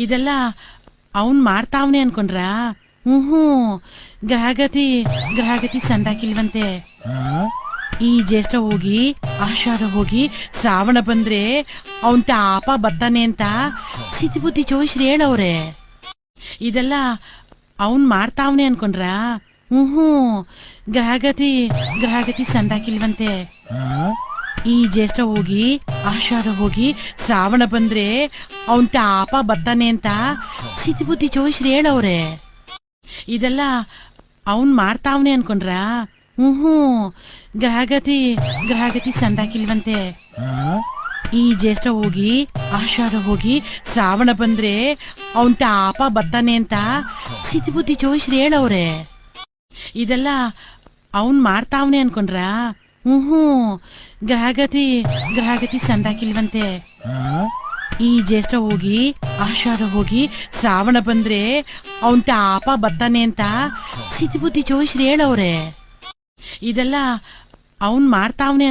ಇದೆಲ್ಲ ಅವನ್ ಮಾಡ್ತಾವ್ನೆ ಅನ್ಕೊಂಡ್ರ? ಗ್ರಹಗತಿ ಸಂದಾಕಿಲ್ವಂತೆ. ಈ ಜ್ಯೇಷ್ಠ ಹೋಗಿ ಆಷಾಢ ಹೋಗಿ ಶ್ರಾವಣ ಬಂದ್ರೆ ಅವನ್ ತಾಪ ಬತ್ತಾನೆ ಅಂತ ಸಿತಿ ಬುದ್ಧಿ ಜೋಯಿಸ್ರಿ ಹೇಳವ್ರೆ. ಇದೆಲ್ಲ ಅವನ್ ಮಾಡ್ತಾವ್ನೆ ಅನ್ಕೊಂಡ್ರ? ಗ್ರಹಗತಿ ಸಂದಾಕಿಲ್ವಂತೆ. ಈ ಜ್ಯೇಷ್ಠ ಹೋಗಿ ಆಷಾಢ ಹೋಗಿ ಶ್ರಾವಣ ಬಂದ್ರೆ ಅವನ್ ತಾಪ ಬತ್ತಾನೆ ಅಂತ ಸಿತಿ ಬುದ್ಧಿ ಜೋಯಿಸ್ರಿ ಹೇಳವ್ರೆ. ಇದೆಲ್ಲ ಅವನ್ ಮಾಡ್ತಾವ್ನೆ ಅನ್ಕೊಂಡ್ರ? ಗ್ರಹಗತಿ ಸಂದಾಕಿಲ್ವಂತೆ. ಈ ಜ್ಯೇಷ್ಠ ಹೋಗಿ ಆಷಾಢ ಹೋಗಿ ಶ್ರಾವಣ ಬಂದ್ರೆ ಅವನ್ ತಾಪ ಬತ್ತಾನೆ ಅಂತ ಸಿತಿ ಬುದ್ಧಿ ಜೋಯಿಸ್ರಿ ಹೇಳವ್ರೆ. ಇದೆಲ್ಲ ಅವನ್ ಮಾಡ್ತಾವ್ನೆ ಅನ್ಕೊಂಡ್ರ? ಗ್ರಹಗತಿ ಸಂದಾಕಿಲ್ವಂತೆ. ಈ ಜ್ಯೇಷ್ಠ ಹೋಗಿ ಆಷಾಢ ಹೋಗಿ ಶ್ರಾವಣ ಬಂದ್ರೆ ಅವನ್ ತಾಪ ಬತ್ತಾನೆ ಅಂತ ಸಿತಿ ಬುದ್ಧಿ ಜೋಯಿಸ್ರಿ ಹೇಳವ್ರೆ. ಇದೆಲ್ಲ ಅವನ್ ಮಾಡ್ತಾವ್ನೆ